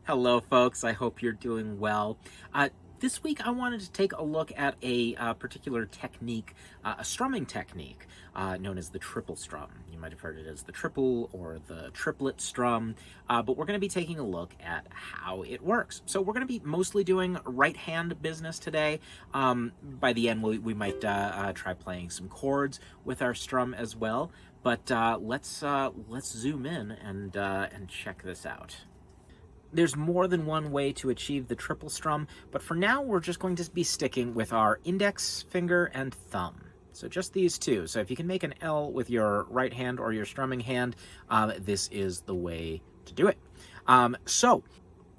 Hello, folks. I hope you're doing well. This week, I wanted to take a look at a particular technique, a strumming technique known as the triple strum. You might have heard it as the triple or the triplet strum, but we're going to be taking a look at how it works. So we're going to be mostly doing right hand business today. By the end, we might try playing some chords with our strum as well. But let's zoom in and check this out. There's more than one way to achieve the triple strum, but for now we're just going to be sticking with our index finger and thumb. So just these two. So if you can make an L with your right hand or your strumming hand, this is the way to do it. So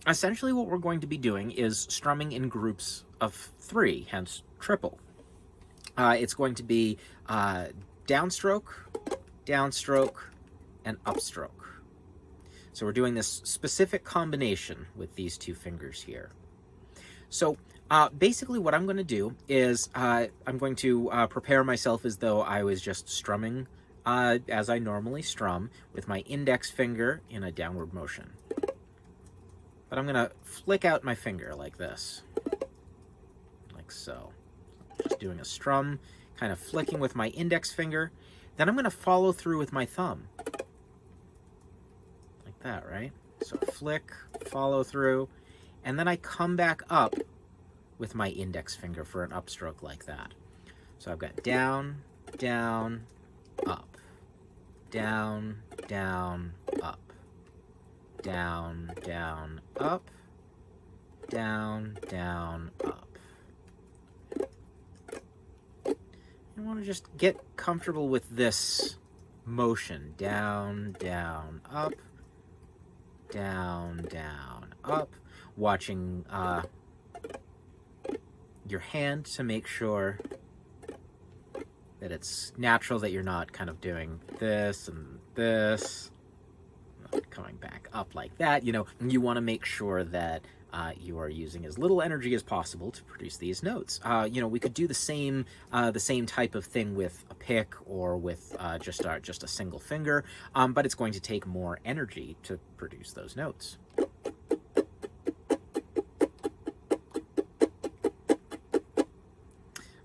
essentially what we're going to be doing is strumming in groups of 3, hence triple. It's going to be downstroke, downstroke, and upstroke. So we're doing this specific combination with these 2 fingers here. So basically what I'm going to do is I'm going to prepare myself as though I was just strumming as I normally strum with my index finger in a downward motion. But I'm going to flick out my finger like this, like so. Just doing a strum, kind of flicking with my index finger. Then I'm going to follow through with my thumb. That, right? So flick, follow through, and then I come back up with my index finger for an upstroke like that. So I've got down, down, up, down, down, up, down, down, up, down, down, up. You want to just get comfortable with this motion. Down, down, up, down, down, up, watching your hand to make sure that it's natural, that you're not kind of doing this and this, coming back up like that. You want to make sure that you are using as little energy as possible to produce these notes. We could do the same type of thing with a pick or with just a single finger, but it's going to take more energy to produce those notes.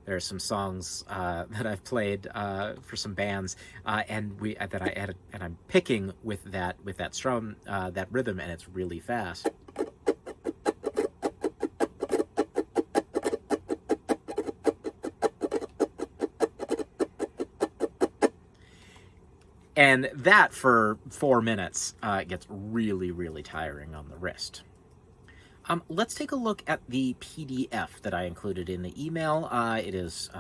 There are some songs that I've played for some bands, and I'm picking with that strum, that rhythm, and it's really fast. And that for 4 minutes gets really, really tiring on the wrist. Let's take a look at the PDF that I included in the email. It is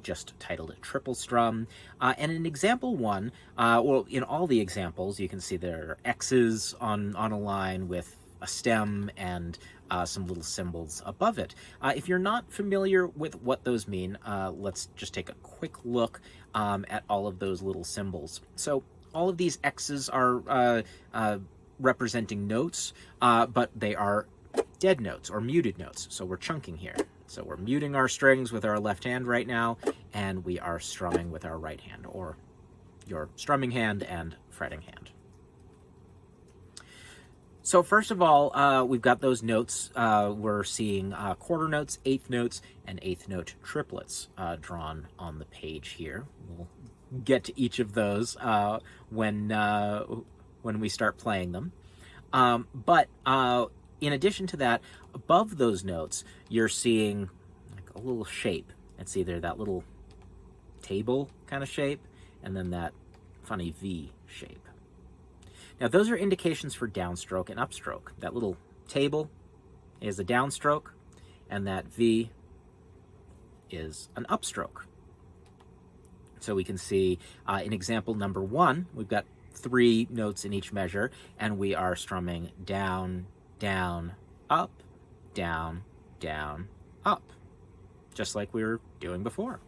just titled Triple Strum. And in example 1, well, in all the examples, you can see there are X's on a line with a stem and some little symbols above it. If you're not familiar with what those mean, let's just take a quick look at all of those little symbols. So all of these X's are representing notes, but they are dead notes or muted notes. So we're chunking here. So we're muting our strings with our left hand right now, and we are strumming with our right hand, or your strumming hand and fretting hand. So first of all, we've got those notes. We're seeing quarter notes, eighth notes, and eighth note triplets drawn on the page here. We'll get to each of those when we start playing them. But in addition to that, above those notes, you're seeing like a little shape. It's either that little table kind of shape, and then that funny V shape. Now, those are indications for downstroke and upstroke. That little table is a downstroke, and that V is an upstroke. So we can see in example number 1, we've got 3 notes in each measure, and we are strumming down, down, up, down, down, up, just like we were doing before.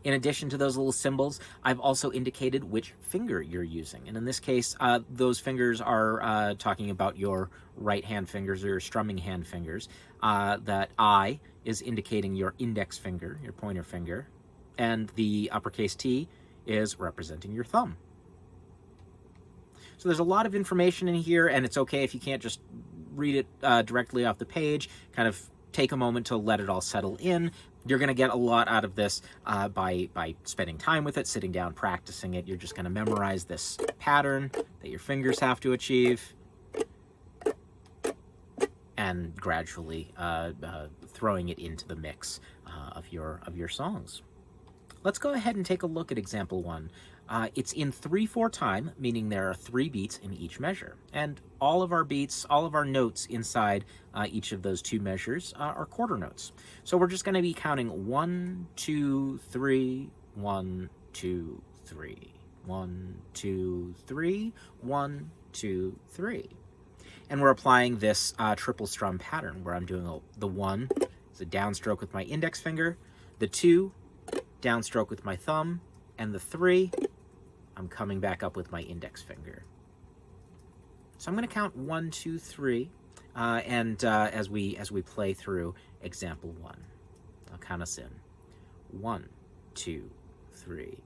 In addition to those little symbols, I've also indicated which finger you're using. And in this case, those fingers are talking about your right hand fingers or your strumming hand fingers. That I is indicating your index finger, your pointer finger, and the uppercase T is representing your thumb. So there's a lot of information in here, and it's okay if you can't just read it directly off the page, kind of take a moment to let it all settle in. You're going to get a lot out of this by spending time with it, sitting down, practicing it. You're just going to memorize this pattern that your fingers have to achieve, and gradually throwing it into the mix of your songs. Let's go ahead and take a look at example 1. It's in 3/4 time, meaning there are 3 beats in each measure. And all of our beats, all of our notes inside each of those 2 measures are quarter notes. So we're just going to be counting 1, 2, 3, 1, 2, 3, 1, 2, 3, 1, 2, 3. And we're applying this triple strum pattern where I'm doing the 1 is a downstroke with my index finger, the 2 downstroke with my thumb, and the 3 I'm coming back up with my index finger. So I'm going to count 1, 2, 3, and as we play through example 1, I'll count us in. 1, 2, 3,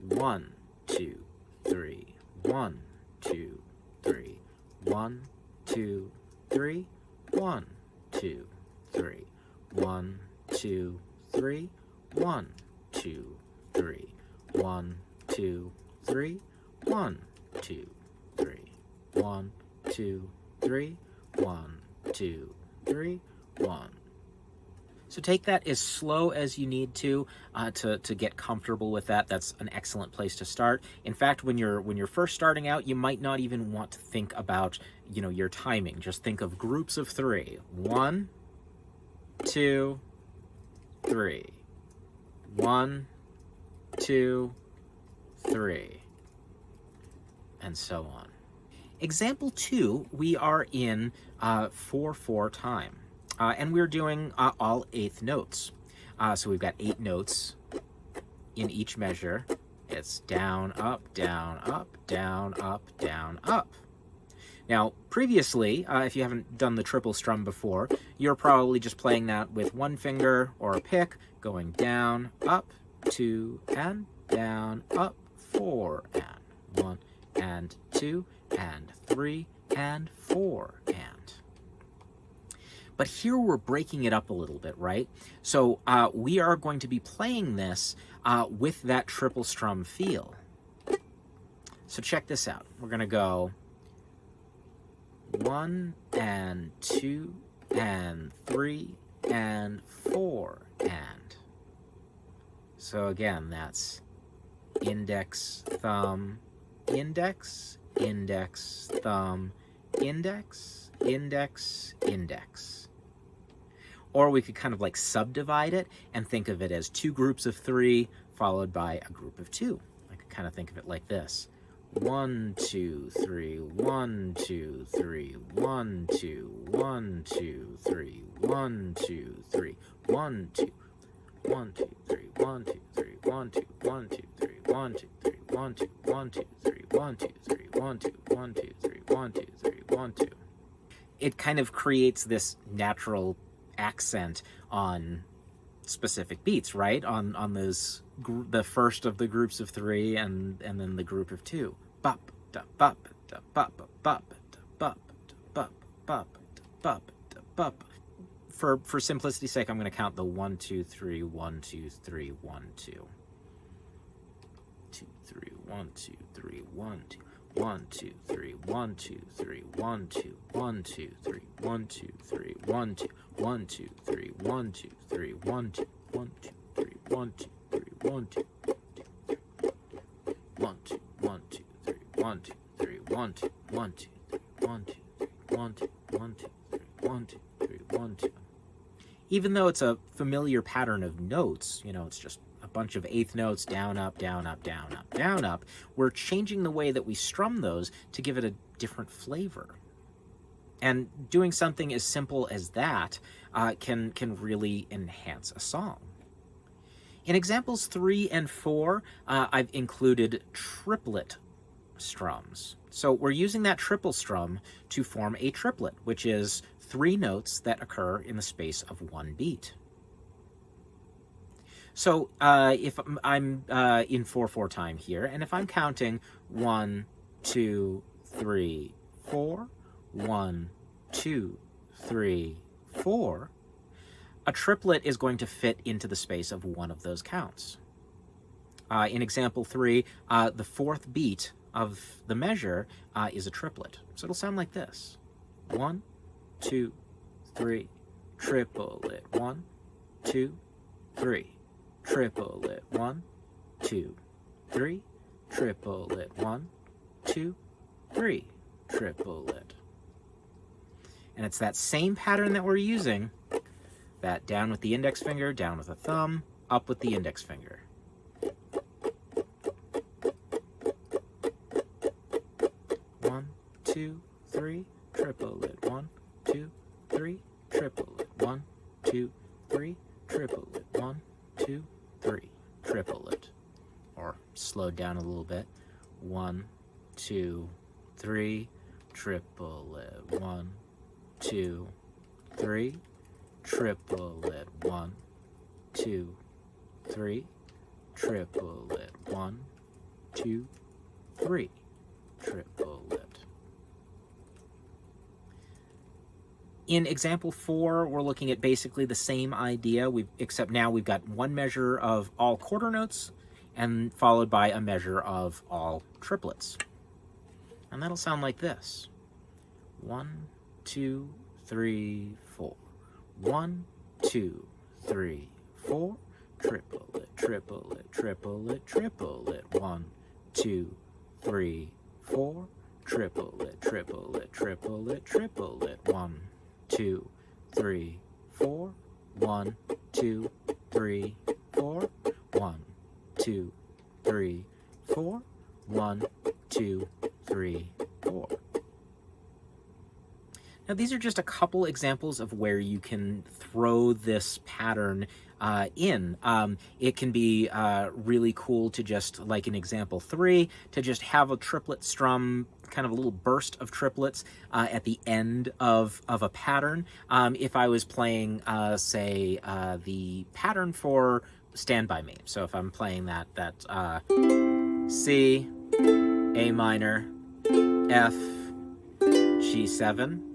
1, 2, 3, 1, 2, 3, 1, 2, 3, 1, 2, 3, 1, 2, 3, 1, 2, 3, 1, 2, 3, 1, 2, 3, 1, 2, 3, 1, 2, 3, 1. So take that as slow as you need to get comfortable with that. That's an excellent place to start. In fact, when you're first starting out, you might not even want to think about your timing. Just think of groups of 3. 1, 2, 3. 1, 2, 3, and so on. Example 2, we are in 4/4 time, and we're doing all 8th notes. So we've got 8 notes in each measure. It's down, up, down, up, down, up, down, up. Now, previously, if you haven't done the triple strum before, you're probably just playing that with 1 finger or a pick, going down, up, 2, and down, up, 4, and 1, and 2, and 3, and 4, and. But here we're breaking it up a little bit, right? So we are going to be playing this with that triple strum feel. So check this out. We're going to go 1, and 2, and 3, and 4, and. So again, that's index, thumb, index, index, thumb, index, index, index. Or we could kind of like subdivide it and think of it as 2 groups of 3 followed by a group of 2. I could kind of think of it like this. 1, 2, 3, 1, 2, 3, 1, 2, 1, 2, 3, 1, 2, 3, 1, 2, 1, 2, 3, 1, 2, 3, 1, 2, 1, 2, 3, 1, 2, 3, 1, 2, 1, 2, 3, 1, 2, 3, 1, 2, 1, 2, 3, 1, 2, 3, 1, 2. It kind of creates this natural accent on specific beats, right? On those the first of the groups of 3 and then the group of 2. Bop da bop da bop bop da bop da bop bop da bop da bop. For simplicity's sake, I'm going to count the 1, 2, 3, 1, 2, 3, 1, 2. 2, 3, 1, 2, 3, 1, 2. 1, 2, 3, 1, 2, 3, 1, 2, 1, 2, 3, 1, 2, 3, 1, 2, 1, 2, 3, 1, 2, 3, 1, 2, 1, 2, 3, 1, 2, 3, 1, 2, 1, 2, 1, 2, 3, 1, 2, 3, 1, 2, 1, 2, 3, 1, 2, 3, 1, 2, 1, 2, 3, 1, 2, 3, 1, 2. Even though it's a familiar pattern of notes, it's just a bunch of 8th notes, down, up, down, up, down, up, down, up, we're changing the way that we strum those to give it a different flavor. And doing something as simple as that can really enhance a song. In examples 3 and 4, I've included triplet strums. So we're using that triple strum to form a triplet, which is 3 notes that occur in the space of 1 beat. So if I'm in 4/4 time here, and if I'm counting 1, 2, 3, 4, 1, 2, 3, 4, a triplet is going to fit into the space of one of those counts. In example 3, the fourth beat of the measure is a triplet. So it'll sound like this. 1, 2, 3, triplet. 1, 2, 3, triplet. 1, 2, 3, triplet. 1, 2, 3, triplet. And it's that same pattern that we're using, that down with the index finger, down with the thumb, up with the index finger. One, 2, 3, triplet. 1, 2, 3, triplet. 1, 2, 3, triplet. 1, 2, 3, triplet. Or slowed down a little bit. 1, 2, 3, triplet. 1, 2, 3, triplet. 1, 2, 3, triplet. 1, 2, 3, triplet. In example 4, we're looking at basically the same idea, except now we've got one measure of all quarter notes and followed by a measure of all triplets. And that'll sound like this. 1, 2, 3, 4. 1, 2, 3, 4. Triplet, triplet, triplet, triplet. 1, 2, 3, 4. Triplet, triplet, triplet, triplet. 1, 2, 3, 4. 1, 2, 3, 4. 1, 2, 3, 4. 1, 2, 3, 4. Now, these are just a couple examples of where you can throw this pattern in. It can be really cool to just, like in example 3, to just have a triplet strum, kind of a little burst of triplets at the end of a pattern. If I was playing, say, the pattern for Stand By Me. So if I'm playing that C, A minor, F, G7,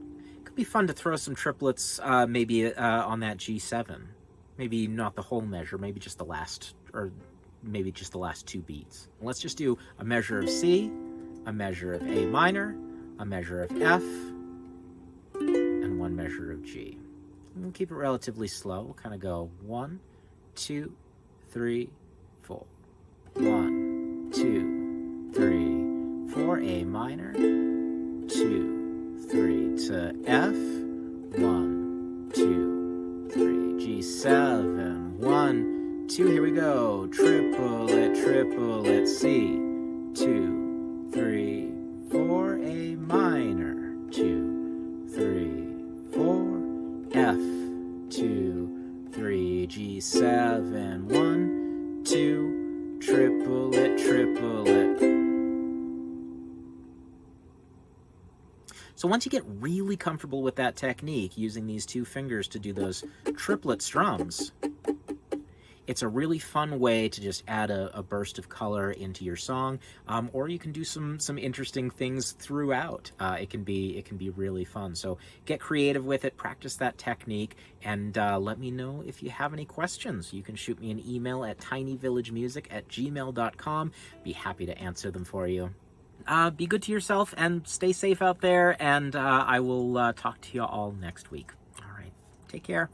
be fun to throw some triplets maybe on that G7. Maybe not the whole measure, maybe just the last, or maybe just the last 2 beats. Let's just do a measure of C, a measure of A minor, a measure of F, and one measure of G. And we'll keep it relatively slow. We'll kind of go 1, 2, 3, 4. 1, 2, 3, 4, A minor, 2, 3 to F, 1, 2, 3, G7, 1, 2, here we go, triplet, triplet, C, 2, 3, 4, A minor, 2, 3, 4, F, 2, 3, G7, 1, 2, triplet, triplet. So once you get really comfortable with that technique, using these 2 fingers to do those triplet strums, it's a really fun way to just add a burst of color into your song, or you can do some interesting things throughout. It can be really fun. So get creative with it, practice that technique, and let me know if you have any questions. You can shoot me an email at tinyvillagemusic@gmail.com. Be happy to answer them for you. Be good to yourself and stay safe out there, and I will talk to you all next week. All right, take care.